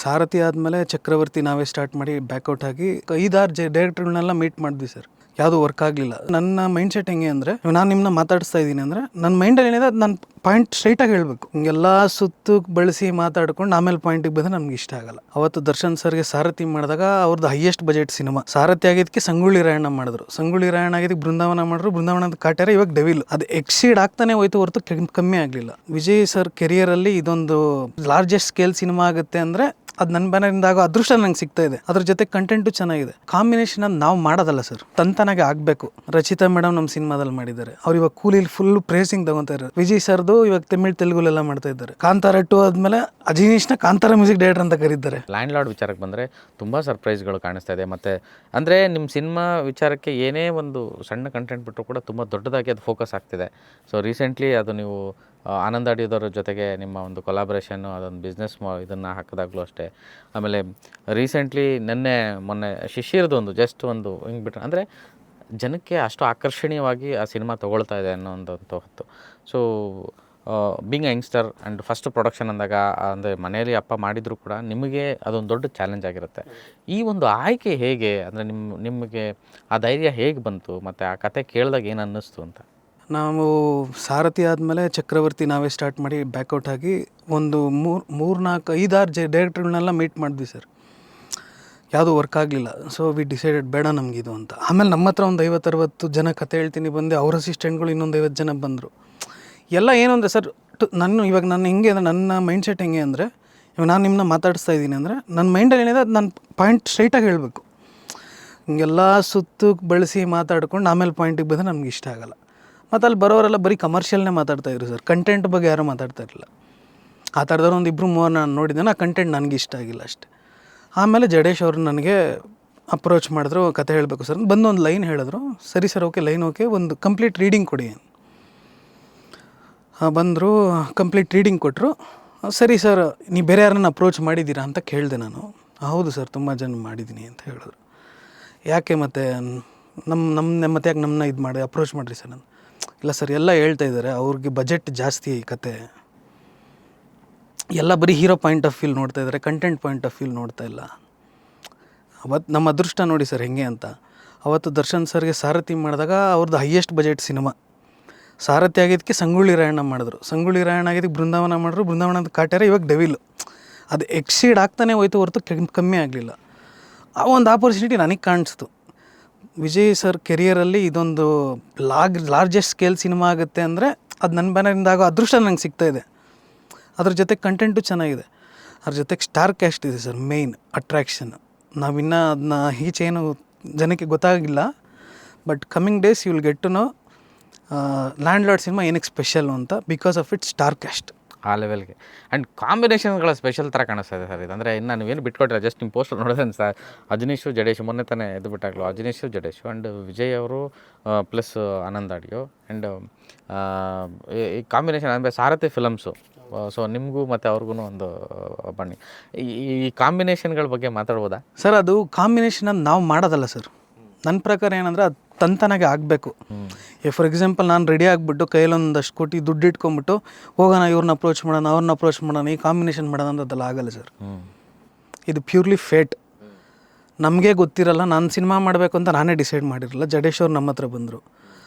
ಸಾರಥಿ ಆದಮೇಲೆ ಚಕ್ರವರ್ತಿ ನಾವೇ ಸ್ಟಾರ್ಟ್ ಮಾಡಿ ಬ್ಯಾಕ್ಔಟ್ ಆಗಿ 5-6 ಡೈರೆಕ್ಟರ್ಗಳನ್ನೆಲ್ಲ ಮೀಟ್ ಮಾಡಿದ್ವಿ ಸರ್. ಯಾವುದೂ ವರ್ಕ್ ಆಗಲಿಲ್ಲ. ನನ್ನ ಮೈಂಡ್ ಸೆಟ್ ಹೆಂಗೆ ಅಂದರೆ, ನಾನು ನಿಮ್ಮನ್ನ ಮಾತಾಡಿಸ್ತಾ ಇದ್ದೀನಿ ಅಂದರೆ ನನ್ನ ಮೈಂಡಲ್ಲಿ ಏನಿದೆ ಅದು ನಾನು ಪಾಯಿಂಟ್ ಸ್ಟ್ರೈಟಾಗಿ ಹೇಳಬೇಕು. ಹಿಂಗೆಲ್ಲ ಸುತ್ತು ಬಳಸಿ ಮಾತಾಡ್ಕೊಂಡು ಆಮೇಲೆ ಪಾಯಿಂಟಿಗೆ ಬಂದರೆ ನಮ್ಗೆ ಇಷ್ಟ ಆಗಲ್ಲ. ಅವತ್ತು ದರ್ಶನ್ ಸರ್ಗೆ ಸಾರಥಿ ಮಾಡಿದಾಗ ಅವ್ರದ್ದು ಹೈಯೆಸ್ಟ್ ಬಜೆಟ್ ಸಿನಿಮಾ. ಸಾರಥಿ ಆಗಿದ್ದಕ್ಕೆ ಸಂಗೊಳ್ಳಿ ರಾಯಣ್ಣ ಮಾಡಿದ್ರು, ಸಂಗೊಳ್ಳಿ ರಾಯಣ್ಣ ಆಗಿದ್ದಕ್ಕೆ ಬೃಂದಾವನ ಮಾಡಿದ್ರು, ಬೃಂದಾವನದ ಕಾಟ್ಯಾರ, ಇವಾಗ ಡೆವಿಲ್. ಅದು ಎಕ್ಸೀಡ್ ಆಗ್ತಾನೆ ಹೋಯ್ತು ಹೊರತು ಕಮ್ಮಿ ಆಗಲಿಲ್ಲ. ವಿಜಯ್ ಸರ್ ಕೆರಿಯರಲ್ಲಿ ಇದೊಂದು ಲಾರ್ಜೆಸ್ಟ್ ಸ್ಕೇಲ್ ಸಿನಿಮಾ ಆಗುತ್ತೆ ಅಂದರೆ ಅದು ನನ್ನ ಬ್ಯಾನರಿಂದ ಆಗೋ ಅದೃಷ್ಟ ನಂಗೆ ಸಿಗ್ತಾ ಇದೆ. ಅದ್ರ ಜೊತೆ ಕಂಟೆಂಟು ಚೆನ್ನಾಗಿದೆ. ಕಾಂಬಿನೇಷನ್ ಅದು ನಾವು ಮಾಡೋದಲ್ಲ ಸರ್, ತಂತನಾಗೆ ಆಗಬೇಕು. ರಚಿತಾ ಮೇಡಮ್ ನಮ್ಮ ಸಿನಿಮಾದಲ್ಲಿ ಮಾಡಿದ್ದಾರೆ. ಅವ್ರು ಇವಾಗ ಕೂಲಿಲಿ ಫುಲ್ ಪ್ರೇಸಿಂಗ್ ತಗೊತಾ ಇದ್ದಾರೆ. ವಿಜಯ್ ಸರ್ದು ಇವಾಗ ತೆಲುಗುಲೆಲ್ಲ ಮಾಡ್ತಾ ಇದ್ದಾರೆ. ಕಾಂತಾರ 2 ಆದಮೇಲೆ ಅಜಿನೀಶ್ನ ಕಾಂತಾರ ಮ್ಯೂಸಿಕ್ ಡೈರೆಕ್ಟರ್ ಅಂತ ಕರೀತಾರೆ. ಲ್ಯಾಂಡ್ ಲಾರ್ಡ್ ವಿಚಾರಕ್ಕೆ ಬಂದರೆ ತುಂಬ ಸರ್ಪ್ರೈಸ್ಗಳು ಕಾಣಿಸ್ತಾ ಇದೆ. ಮತ್ತು ಅಂದರೆ ನಿಮ್ಮ ಸಿನಿಮಾ ವಿಚಾರಕ್ಕೆ ಏನೇ ಒಂದು ಸಣ್ಣ ಕಂಟೆಂಟ್ ಬಿಟ್ಟರು ಕೂಡ ತುಂಬ ದೊಡ್ಡದಾಗಿ ಅದು ಫೋಕಸ್ ಆಗ್ತಿದೆ. ಸೊ ರೀಸೆಂಟ್ಲಿ ಅದು ನೀವು ಆನಂದ್ ಅಡಿಯೋದವ್ರ ಜೊತೆಗೆ ನಿಮ್ಮ ಒಂದು ಕೊಲಾಬ್ರೇಷನ್ನು, ಅದೊಂದು ಬಿಸ್ನೆಸ್ ಇದನ್ನು ಹಾಕಿದಾಗಲೂ ಅಷ್ಟೇ. ಆಮೇಲೆ ರೀಸೆಂಟ್ಲಿ ಮೊನ್ನೆ ಶಿಶಿರ್ದು ಒಂದು ಜಸ್ಟ್ ಒಂದು ಹಿಂಗೆ ಬಿಟ್ಟರೆ ಅಂದರೆ ಜನಕ್ಕೆ ಅಷ್ಟು ಆಕರ್ಷಣೀಯವಾಗಿ ಆ ಸಿನಿಮಾ ತೊಗೊಳ್ತಾ ಇದೆ ಅನ್ನೋ ಒಂದು ಹೊತ್ತು. So being a youngster and first production ಅಂದಾಗ ಅಂದರೆ ಮನೆಯಲ್ಲಿ ಅಪ್ಪ ಮಾಡಿದರೂ ಕೂಡ ನಿಮಗೆ ಅದೊಂದು ದೊಡ್ಡ ಚಾಲೆಂಜ್ ಆಗಿರುತ್ತೆ. ಈ ಒಂದು ಆಯ್ಕೆ ಹೇಗೆ, ಅಂದರೆ ನಿಮಗೆ ಆ ಧೈರ್ಯ ಹೇಗೆ ಬಂತು ಮತ್ತು ಆ ಕತೆ ಕೇಳಿದಾಗ ಏನು ಅನ್ನಿಸ್ತು ಅಂತ? ನಾವು ಸಾರಥಿ ಆದಮೇಲೆ ಚಕ್ರವರ್ತಿ ನಾವೇ ಸ್ಟಾರ್ಟ್ ಮಾಡಿ ಬ್ಯಾಕ್ಔಟ್ ಆಗಿ ಒಂದು 5-6 ಡೈರೆಕ್ಟರ್ಗಳನ್ನೆಲ್ಲ ಮೀಟ್ ಮಾಡಿದ್ವಿ ಸರ್. ಯಾವುದೂ ವರ್ಕ್ ಆಗಲಿಲ್ಲ. ಸೊ ವಿ ಡಿಸೈಡೆಡ್ ಬೇಡ ನಮಗಿದು ಅಂತ. ಆಮೇಲೆ ನಮ್ಮ ಹತ್ರ ಒಂದು 50-60 ಜನ ಕತೆ ಹೇಳ್ತೀನಿ ಬಂದು, ಅವ್ರ ಅಸಿಸ್ಟೆಂಟ್ಗಳು ಇನ್ನೊಂದು 50 ಜನ ಬಂದರು. ಎಲ್ಲ ಏನು ಅಂದರೆ ಸರ್, ಇವಾಗ ನಾನು ಹೆಂಗೆ ಅಂದರೆ, ನನ್ನ ಮೈಂಡ್ ಸೆಟ್ ಹೆಂಗೆ ಅಂದರೆ, ಇವಾಗ ನಾನು ನಿಮ್ಮನ್ನ ಮಾತಾಡಿಸ್ತಾ ಇದ್ದೀನಿ ಅಂದರೆ ನನ್ನ ಮೈಂಡಲ್ಲಿ ಏನಿದೆ ಅದು ನಾನು ಪಾಯಿಂಟ್ ಸ್ಟ್ರೈಟಾಗಿ ಹೇಳಬೇಕು. ಹಿಂಗೆಲ್ಲ ಸುತ್ತು ಬಳಸಿ ಮಾತಾಡ್ಕೊಂಡು ಆಮೇಲೆ ಪಾಯಿಂಟಿಗೆ ಬಂದರೆ ನಮ್ಗೆ ಇಷ್ಟ ಆಗಲ್ಲ. ಮತ್ತು ಅಲ್ಲಿ ಬರೋರೆಲ್ಲ ಬರೀ ಕಮರ್ಷಿಯಲ್ನೇ ಮಾತಾಡ್ತಾಯಿದ್ರು ಸರ್, ಕಂಟೆಂಟ್ ಬಗ್ಗೆ ಯಾರೂ ಮಾತಾಡ್ತಾ ಇರಲಿಲ್ಲ. ಆ ಥರದವ್ರು ಒಂದು 2-3 ನಾನು ನೋಡಿದ್ದೇನೆ. ಆ ಕಂಟೆಂಟ್ ನನಗೆ ಇಷ್ಟ ಆಗಿಲ್ಲ ಅಷ್ಟೇ. ಆಮೇಲೆ ಜಡೇಶ್ ಅವರು ನನಗೆ ಅಪ್ರೋಚ್ ಮಾಡಿದ್ರು, ಕತೆ ಹೇಳಬೇಕು ಸರ್. ಬಂದು ಒಂದು ಲೈನ್ ಹೇಳಿದ್ರು. ಸರಿ ಸರ್, ಓಕೆ, ಲೈನ್ ಓಕೆ, ಒಂದು ಕಂಪ್ಲೀಟ್ ರೀಡಿಂಗ್ ಕೊಡಿ. ಬಂದರು, ಕಂಪ್ಲೀಟ್ ರೀಡಿಂಗ್ ಕೊಟ್ಟರು. ಸರಿ ಸರ್, ನೀವು ಬೇರೆ ಯಾರನ್ನ ಅಪ್ರೋಚ್ ಮಾಡಿದ್ದೀರಾ ಅಂತ ಕೇಳಿದೆ ನಾನು. ಹೌದು ಸರ್, ತುಂಬ ಜನ ಮಾಡಿದ್ದೀನಿ ಅಂತ ಹೇಳಿದ್ರು. ಯಾಕೆ ಮತ್ತೆ ಮತ್ತೆ ಯಾಕೆ ನಮ್ಮನ್ನ ಇದು ಮಾಡಿ ಅಪ್ರೋಚ್ ಮಾಡಿರಿ ಸರ್? ನಾನು ಇಲ್ಲ ಸರ್, ಎಲ್ಲ ಹೇಳ್ತಾ ಇದ್ದಾರೆ ಅವ್ರಿಗೆ ಬಜೆಟ್ ಜಾಸ್ತಿ ಕತೆ, ಎಲ್ಲ ಬರೀ ಹೀರೋ ಪಾಯಿಂಟ್ ಆಫ್ ವ್ಯೂಲ್ ನೋಡ್ತಾ ಇದ್ದಾರೆ, ಕಂಟೆಂಟ್ ಪಾಯಿಂಟ್ ಆಫ್ ವ್ಯೂಲ್ ನೋಡ್ತಾ ಇಲ್ಲ. ಅವತ್ತು ನಮ್ಮ ಅದೃಷ್ಟ ನೋಡಿ ಸರ್ ಹೆಂಗೆ ಅಂತ. ಅವತ್ತು ದರ್ಶನ್ ಸರ್ಗೆ ಸಾರಥಿ ಮಾಡಿದಾಗ ಅವ್ರದ್ದು ಹೈಯೆಸ್ಟ್ ಬಜೆಟ್ ಸಿನಿಮಾ. ಸಾರಥಿ ಆಗಿದ್ದಕ್ಕೆ ಸಂಗೊಳ್ಳಿ ರಾಯಣ್ಣ ಮಾಡಿದ್ರು, ಸಂಗೊಳ್ಳಿ ರಾಯಣ್ಣ ಆಗಿದ್ದಕ್ಕೆ ಬೃಂದಾವನ ಮಾಡಿದ್ರು, ಬೃಂದಾವನದ ಕಾಟ್ಯಾರ, ಇವಾಗ ಡೆವಿಲ್. ಅದು ಎಕ್ಸೀಡ್ ಆಗ್ತಾನೆ ಹೋಯ್ತು ಹೊರತು ಕಮ್ಮಿ ಆಗಲಿಲ್ಲ. ಆ ಒಂದು ಆಪರ್ಚುನಿಟಿ ನನಗೆ ಕಾಣಿಸ್ತು. ವಿಜಯ್ ಸರ್ ಕೆರಿಯರಲ್ಲಿ ಇದೊಂದು ಲಾರ್ಜೆಸ್ಟ್ ಸ್ಕೇಲ್ ಸಿನಿಮಾ ಆಗುತ್ತೆ ಅಂದರೆ ಅದು ನನ್ನ ಬ್ಯಾನರಿಂದ ಆಗೋ ಅದೃಷ್ಟ ನಂಗೆ ಸಿಗ್ತಾ ಇದೆ. ಅದ್ರ ಜೊತೆ ಕಂಟೆಂಟು ಚೆನ್ನಾಗಿದೆ. ಅದ್ರ ಜೊತೆಗೆ ಸ್ಟಾರ್ ಕ್ಯಾಸ್ಟ್ ಇದೆ ಸರ್, ಮೇಯ್ನ್ ಅಟ್ರ್ಯಾಕ್ಷನ್. ನಾವಿನ್ನೂ ಅದನ್ನ ಈಚೇನು ಜನಕ್ಕೆ ಗೊತ್ತಾಗಿಲ್ಲ. But coming days you will get to know Landlord cinema ಏನಕ್ಕೆ ಸ್ಪೆಷಲು ಅಂತ, because of it star cast ಆ ಲೆವೆಲ್ಗೆ. ಆ್ಯಂಡ್ ಕಾಂಬಿನೇಷನ್ಗಳ ಸ್ಪೆಷಲ್ ಥರ ಕಾಣಿಸ್ತಾ ಇದೆ ಸರ್ ಇದು. ಅಂದರೆ ಇನ್ನು ನೀವೇನು ಬಿಟ್ಕೊಟ್ರೆ, ಜಸ್ಟ್ ನಿಮ್ಮ ಪೋಸ್ಟರ್ ನೋಡಿದ್ರೆ ಸರ್, ಅಜನೀಶು ಜಡೇಶು ಮೊನ್ನೆ ತಾನೇ ಎದ್ದು ಬಿಟ್ಟಾಗಲು ಅಜನೀಶು ಜಡೇಶು ಆ್ಯಂಡ್ ವಿಜಯ್ ಅವರು ಪ್ಲಸ್ ಆನಂದ್ ಆಡಿಯೋ ಆ್ಯಂಡ್ ಈ ಕಾಂಬಿನೇಷನ್ ಅಂದರೆ ಸಾರಥಿ ಫಿಲಮ್ಸು. ಸೊ ನಿಮಗೂ ಮತ್ತು ಅವ್ರಿಗೂ ಒಂದು ಬನ್ನಿ, ಈ ಕಾಂಬಿನೇಷನ್ಗಳ ಬಗ್ಗೆ ಮಾತಾಡ್ಬೋದಾ ಸರ್? ಅದು ಕಾಂಬಿನೇಷನ್ ಅದು ನಾವು ಮಾಡೋದಲ್ಲ ಸರ್. ನನ್ನ ಪ್ರಕಾರ ಏನಂದರೆ ಅದು ತಂತನಾಗೆ ಆಗಬೇಕು. ಫಾರ್ ಎಕ್ಸಾಂಪಲ್, ನಾನು ರೆಡಿ ಆಗಿಬಿಟ್ಟು ಕೈಯಲ್ಲಿ ಒಂದಷ್ಟು ಕೋಟಿ ದುಡ್ಡು ಇಟ್ಕೊಂಬಿಟ್ಟು ಹೋಗೋಣ, ಇವ್ರನ್ನ ಅಪ್ರೋಚ್ ಮಾಡೋಣ, ಅವ್ರನ್ನ ಅಪ್ರೋಚ್ ಮಾಡೋಣ, ಈ ಕಾಂಬಿನೇಷನ್ ಮಾಡೋಣ ಅಂಥದ್ದೆಲ್ಲ ಆಗಲ್ಲ ಸರ್. ಇದು ಪ್ಯೂರ್ಲಿ ಫೇಟ್. ನಮಗೆ ಗೊತ್ತಿರಲ್ಲ. ನಾನು ಸಿನಿಮಾ ಮಾಡಬೇಕು ಅಂತ ನಾನೇ ಡಿಸೈಡ್ ಮಾಡಿರಲಿಲ್ಲ. ಜಡೇಶ್ ಅವ್ರು ನಮ್ಮ ಹತ್ರ ಬಂದರು.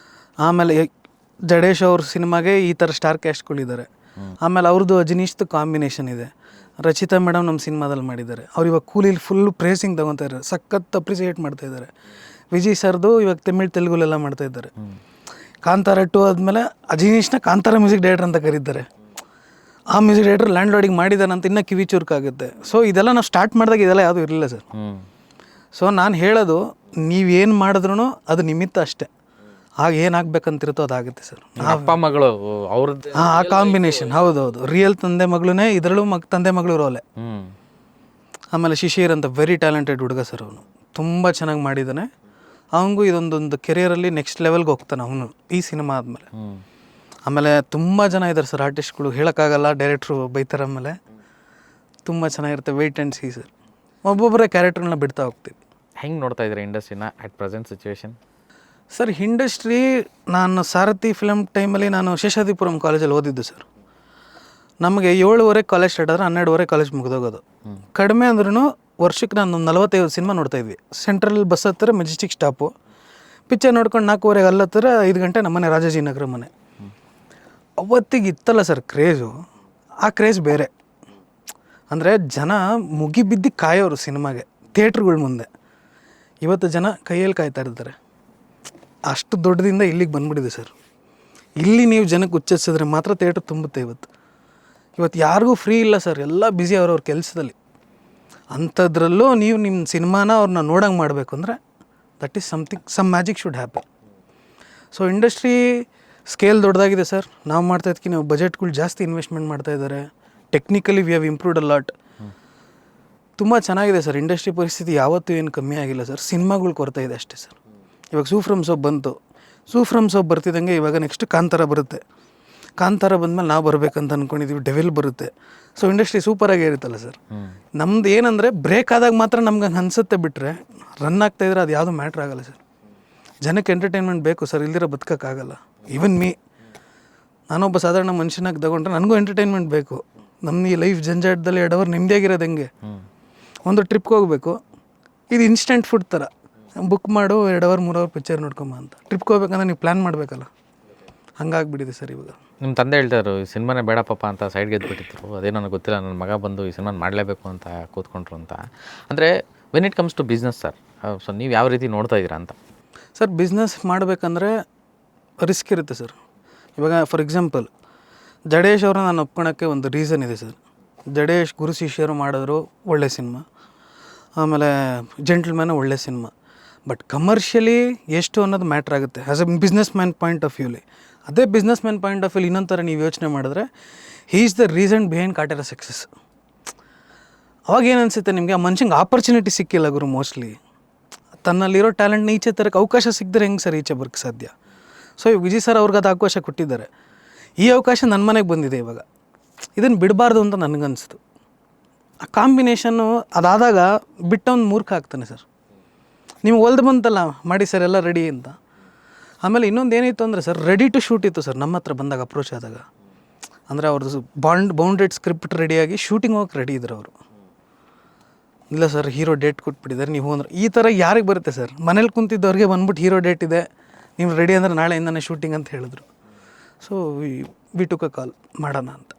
ಆಮೇಲೆ ಜಡೇಶ್ ಅವ್ರ ಸಿನಿಮಾಗೆ ಈ ಥರ ಸ್ಟಾರ್ ಕ್ಯಾಸ್ಟ್ಗಳಿದ್ದಾರೆ. ಆಮೇಲೆ ಅವ್ರದ್ದು ಅಜನೀಶ್ದು ಕಾಂಬಿನೇಷನ್ ಇದೆ. ರಚಿತಾ ಮೇಡಮ್ ನಮ್ಮ ಸಿನಿಮಾದಲ್ಲಿ ಮಾಡಿದ್ದಾರೆ. ಅವ್ರು ಇವಾಗ ಕೂಲಿಲಿ ಫುಲ್ ಪ್ರೇಸಿಂಗ್ ತಗೊತಾ ಇದ್ದಾರೆ, ಸಖತ್ ಅಪ್ರಿಸಿಯೇಟ್ ಮಾಡ್ತಾಯಿದ್ದಾರೆ. ವಿಜಯ್ ಸರ್ದು ಇವಾಗ ತೆಲುಗುಲೆಲ್ಲ ಮಾಡ್ತಾ ಇದ್ದಾರೆ. ಕಾಂತಾರ 2 ಆದಮೇಲೆ ಅಜಿನೀಶ್ನ ಕಾಂತಾರ ಮ್ಯೂಸಿಕ್ ಡೈರೆಕ್ಟರ್ ಅಂತ ಕರೀತಾರೆ. ಆ ಮ್ಯೂಸಿಕ್ ಡೈರೆಕ್ಟರ್ ಲ್ಯಾಂಡ್ ಲಾರ್ಡಿಗೆ ಮಾಡಿದ್ದಾನೆ ಅಂತ ಇನ್ನೂ ಕಿವಿ ಚುರುಕಾಗುತ್ತೆ. ಸೊ ಇದೆಲ್ಲ ನಾವು ಸ್ಟಾರ್ಟ್ ಮಾಡಿದಾಗ ಇದೆಲ್ಲ ಯಾವುದೂ ಇರಲಿಲ್ಲ ಸರ್. ಸೊ ನಾನು ಹೇಳೋದು, ನೀವೇನು ಮಾಡಿದ್ರೂ ಅದು ನಿಮಿತ್ತ ಅಷ್ಟೇ. ಆಗ ಏನಾಗಬೇಕಂತಿರುತ್ತೋ ಅದಾಗುತ್ತೆ ಸರ್. ಅಪ್ಪ ಮಗಳು ಅವ್ರದ್ದು ಆ ಕಾಂಬಿನೇಷನ್, ಹೌದೌದು, ರಿಯಲ್ ತಂದೆ ಮಗಳೇ, ಇದರಲ್ಲೂ ತಂದೆ ಮಗಳು ರೋಲೆ. ಆಮೇಲೆ ಶಿಶಿರ್ ಅಂತ ವೆರಿ ಟ್ಯಾಲೆಂಟೆಡ್ ಹುಡುಗ ಸರ್. ಅವನು ತುಂಬ ಚೆನ್ನಾಗಿ ಮಾಡಿದ್ದಾನೆ. ಅವನಿಗೂ ಇದೊಂದೊಂದು ಕೆರಿಯರಲ್ಲಿ ನೆಕ್ಸ್ಟ್ ಲೆವೆಲ್ಗೆ ಹೋಗ್ತಾನೆ ಅವನು ಈ ಸಿನಿಮಾ ಆದಮೇಲೆ. ಆಮೇಲೆ ತುಂಬ ಜನ ಇದ್ದಾರೆ ಸರ್ ಆರ್ಟಿಸ್ಟ್ಗಳು, ಹೇಳೋಕ್ಕಾಗಲ್ಲ, ಡೈರೆಕ್ಟ್ರು ಬೈತಾರೆ. ಆಮೇಲೆ ತುಂಬ ಚೆನ್ನಾಗಿರುತ್ತೆ. Wait and see sir. ಒಬ್ಬೊಬ್ಬರೇ ಕ್ಯಾರೆಕ್ಟರ್ನ ಬಿಡ್ತಾ ಹೋಗ್ತೀವಿ. ಹೆಂಗೆ ನೋಡ್ತಾ ಇದ್ದಾರೆ ಇಂಡಸ್ಟ್ರಿನ at present situation? Sir industry, ನಾನು ಸಾರಥಿ ಫಿಲಮ್ ಟೈಮಲ್ಲಿ ನಾನು ಶೇಷಾದ್ರಿಪುರಂ ಕಾಲೇಜಲ್ಲಿ ಓದಿದ್ದು ಸರ್. ನಮಗೆ 7:30 ಕಾಲೇಜ್ ಸ್ಟಾರ್ಟ್ ಆದರೆ 12:30 ಕಾಲೇಜ್ ಮುಗಿದೋಗೋದು. ಕಡಿಮೆ ಅಂದ್ರೂ ವರ್ಷಕ್ಕೆ ನಾನು 45 ಸಿನಿಮಾ ನೋಡ್ತಾಯಿದ್ವಿ. ಸೆಂಟ್ರಲ್ ಬಸ್ ಹತ್ತಿರ ಮೆಜೆಸ್ಟಿಕ್ ಸ್ಟಾಪು, ಪಿಕ್ಚರ್ ನೋಡ್ಕೊಂಡು 4:15 ಅಲ್ಲಿ ಹತ್ತಿರ 5 ಗಂಟೆ ನಮ್ಮನೆ ರಾಜಾಜಿನಗರ ಮನೆ. ಅವತ್ತಿಗೆ ಇತ್ತಲ್ಲ ಸರ್ ಕ್ರೇಜು, ಆ ಕ್ರೇಜ್ ಬೇರೆ. ಅಂದರೆ ಜನ ಮುಗಿಬಿದ್ದು ಕಾಯೋರು ಸಿನಿಮಾಗೆ ಥಿಯೇಟ್ರುಗಳ ಮುಂದೆ. ಇವತ್ತು ಜನ ಕೈಯಲ್ಲಿ ಕಾಯ್ತಾ ಇರ್ತಾರೆ. ಅಷ್ಟು ದೊಡ್ಡದಿಂದ ಇಲ್ಲಿಗೆ ಬಂದ್ಬಿಟ್ಟಿದೆ ಸರ್. ಇಲ್ಲಿ ನೀವು ಜನಕ್ಕೆ ಉಚ್ಚರಿಸಿದ್ರೆ ಮಾತ್ರ ಥಿಯೇಟ್ರ್ ತುಂಬುತ್ತೆ. ಇವತ್ತು ಯಾರಿಗೂ ಫ್ರೀ ಇಲ್ಲ ಸರ್, ಎಲ್ಲ ಬ್ಯುಸಿ ಅವ್ರವ್ರ ಕೆಲಸದಲ್ಲಿ. ಅಂಥದ್ರಲ್ಲೂ ನೀವು ನಿಮ್ಮ ಸಿನಿಮಾನ ಅವ್ರನ್ನ ನೋಡೋಂಗೆ ಮಾಡಬೇಕು ಅಂದರೆ that is something, some magic should happen. So industry scale ದೊಡ್ಡದಾಗಿದೆ ಸರ್. ನಾವು ಮಾಡ್ತಾ ಇದ್ದಕ್ಕೆ ನಾವು ಬಜೆಟ್ಗಳು ಜಾಸ್ತಿ ಇನ್ವೆಸ್ಟ್ಮೆಂಟ್ ಮಾಡ್ತಾಯಿದ್ದಾರೆ. Technically we have improved a lot. ತುಂಬ ಚೆನ್ನಾಗಿದೆ ಸರ್. ಇಂಡಸ್ಟ್ರಿ ಪರಿಸ್ಥಿತಿ ಯಾವತ್ತೂ ಏನು ಕಮ್ಮಿ ಆಗಿಲ್ಲ ಸರ್. ಸಿನಿಮಾಗಳು ಕೊರತೆ ಇದೆ ಅಷ್ಟೇ ಸರ್. ಇವಾಗ ಸೂಫ್ರಮ್ ಸೋಪ್ ಬಂತು, ಸೂಫ್ರಮ್ ಸೋಪ್ ಬರ್ತಿದ್ದಂಗೆ ಇವಾಗ ನೆಕ್ಸ್ಟ್ ಕಾಂತಾರ ಬರುತ್ತೆ. ಕಾಂತಾರ ಬಂದಮೇಲೆ ನಾವು ಬರಬೇಕಂತ ಅಂದ್ಕೊಂಡಿದ್ದೀವಿ, ಡೆವಿಲ್ ಬರುತ್ತೆ. ಸೊ ಇಂಡಸ್ಟ್ರಿ ಸೂಪರಾಗೇ ಇರುತ್ತಲ್ಲ ಸರ್. ನಮ್ದು ಏನಂದರೆ ಬ್ರೇಕ್ ಆದಾಗ ಮಾತ್ರ ನಮ್ಗೆ ಹಂಗೆ ಅನಿಸುತ್ತೆ, ಬಿಟ್ಟರೆ ರನ್ ಆಗ್ತಾಯಿದ್ರೆ ಅದು ಯಾವುದೂ ಮ್ಯಾಟ್ರ್ ಆಗೋಲ್ಲ ಸರ್. ಜನಕ್ಕೆ ಎಂಟರ್ಟೈನ್ಮೆಂಟ್ ಬೇಕು ಸರ್, ಇಲ್ದಿರೋ ಬದುಕೋಕ್ಕಾಗಲ್ಲ. ಈವನ್ ಮೀ, ನಾನೊಬ್ಬ ಸಾಧಾರಣ ಮನುಷ್ಯನಾಗಿ ತಗೊಂಡ್ರೆ ನನಗೂ ಎಂಟರ್ಟೈನ್ಮೆಂಟ್ ಬೇಕು. ನಮ್ಮ ಈ ಲೈಫ್ ಜಂಜಾಟದಲ್ಲಿ 2 ಅವರ್ ನೆಮ್ಮದಿಯಾಗಿರೋದು ಹೆಂಗೆ? ಒಂದು ಟ್ರಿಪ್ಗೆ ಹೋಗಬೇಕು, ಇದು ಇನ್ಸ್ಟೆಂಟ್ ಫುಡ್ ಥರ. ಬುಕ್ ಮಾಡು 2 ಅವರ್ 3 ಅವರ್ ಪಿಕ್ಚರ್ ನೋಡ್ಕೊಂಬ ಅಂತ. ಟ್ರಿಪ್ಗೆ ಹೋಗ್ಬೇಕಂದ್ರೆ ನೀವು ಪ್ಲ್ಯಾನ್ ಮಾಡಬೇಕಲ್ಲ, ಹಂಗಾಗ್ಬಿಟ್ಟಿದೆ ಸರ್ ಇವಾಗ. ನಿಮ್ಮ ತಂದೆ ಹೇಳ್ತಾರು ಈ ಸಿನಿಮಾನೇ ಬೇಡ ಪಾಪ ಅಂತ ಸೈಡ್ಗೆ ಎದ್ಬಿಟ್ಟಿದ್ರು. ಅದೇ ನನಗೆ ಗೊತ್ತಿಲ್ಲ, ನನ್ನ ಮಗ ಬಂದು ಈ ಸಿನಿಮಾನ ಮಾಡಲೇಬೇಕು ಅಂತ ಕೂತ್ಕೊಂಡ್ರು ಅಂತ. ಅಂದರೆ when it comes to business sir, so ನೀವು ಯಾವ ರೀತಿ ನೋಡ್ತಾ ಇದ್ದೀರಾ ಅಂತ? ಸರ್ ಬಿಸ್ನೆಸ್ ಮಾಡಬೇಕಂದ್ರೆ ರಿಸ್ಕ್ ಇರುತ್ತೆ ಸರ್. ಇವಾಗ ಫಾರ್ ಎಕ್ಸಾಂಪಲ್ ಜಡೇಶ್ ಅವ್ರನ್ನ ನಾನು ಒಪ್ಕೊಳಕ್ಕೆ ಒಂದು ರೀಸನ್ ಇದೆ ಸರ್. ಜಡೇಶ್ ಗುರು ಶಿಷ್ಯರು ಮಾಡಿದ್ರು ಒಳ್ಳೆ ಸಿನಿಮಾ, ಆಮೇಲೆ ಜೆಂಟಲ್ಮ್ಯಾನ್ ಒಳ್ಳೆ ಸಿನಿಮಾ. ಬಟ್ ಕಮರ್ಷಿಯಲಿ ಎಷ್ಟು ಅನ್ನೋದು ಮ್ಯಾಟ್ರ್ ಆಗುತ್ತೆ as a business man point of ವ್ಯೂಲಿ. ಅದೇ ಬಿಸ್ನೆಸ್ ಮ್ಯಾನ್ ಪಾಯಿಂಟ್ ಆಫ್ ವ್ಯೂಲಿ ಇನ್ನೊಂದು ಥರ ನೀವು ಯೋಚನೆ ಮಾಡಿದ್ರೆ, he is the reason behind Kaatera success. ಅವಾಗ ಏನು ಅನಿಸುತ್ತೆ ನಿಮಗೆ, ಆ ಮನುಷ್ಯಂಗೆ ಆಪರ್ಚುನಿಟಿ ಸಿಕ್ಕಿಲ್ಲ ಗುರು. ಮೋಸ್ಟ್ಲಿ ತನ್ನಲ್ಲಿರೋ ಟ್ಯಾಲೆಂಟ್ನ ಈಚೆ ತರಕ್ಕೆ ಅವಕಾಶ ಸಿಕ್ಕಿದ್ರೆ ಹೆಂಗೆ ಸರ್ ಈಚೆ ಬರೋಕ್ಕೆ ಸಾಧ್ಯ? ಸೊ ಇವಾಗ ವಿಜಯ್ ಸರ್ ಅವ್ರಿಗೆ ಅದು ಅವಕಾಶ ಕೊಟ್ಟಿದ್ದಾರೆ. ಈ ಅವಕಾಶ ನನ್ನ ಮನೆಗೆ ಬಂದಿದೆ ಇವಾಗ. ಇದನ್ನು ಬಿಡಬಾರ್ದು ಅಂತ ನನಗನ್ನಿಸ್ತು. ಆ ಕಾಂಬಿನೇಷನ್ನು ಅದಾದಾಗ ಬಿಟ್ಟವನು ಮೂರ್ಖ ಆಗ್ತಾನೆ ಸರ್. ನಿಮ್ಗೆ ಹೊಲ್ದು ಬಂತಲ್ಲ ಮಾಡಿ ಸರ್ ಎಲ್ಲ ರೆಡಿ ಅಂತ. ಆಮೇಲೆ ಇನ್ನೊಂದು ಏನಿತ್ತು ಅಂದರೆ ಸರ್, ರೆಡಿ ಟು ಶೂಟ್ ಇತ್ತು ಸರ್ ನಮ್ಮ ಹತ್ರ ಬಂದಾಗ, ಅಪ್ರೋಚ್ ಆದಾಗ. ಅಂದರೆ ಅವ್ರದ್ದು ಬೌಂಡೆಡ್ ಸ್ಕ್ರಿಪ್ಟ್ ರೆಡಿಯಾಗಿ ಶೂಟಿಂಗ್ ಹೋಗಕ್ಕೆ ರೆಡಿ ಇದ್ರು ಅವರು. ಇಲ್ಲ ಸರ್ ಹೀರೋ ಡೇಟ್ ಕೊಟ್ಬಿಟ್ಟಿದ್ದಾರೆ ನೀವು ಅಂದ್ರೆ, ಈ ಥರ ಯಾರಿಗೆ ಬರುತ್ತೆ ಸರ್? ಮನೇಲಿ ಕುಂತಿದ್ದವ್ರಿಗೆ ಬಂದ್ಬಿಟ್ಟು ಹೀರೋ ಡೇಟ್ ಇದೆ ನೀವು ರೆಡಿ ಅಂದರೆ ನಾಳೆಯಿಂದನೇ ಶೂಟಿಂಗ್ ಅಂತ ಹೇಳಿದ್ರು. ಸೊ ವಿ ಟುಕ್ ಅ ಕಾಲ್ ಮಾಡೋಣ ಅಂತ.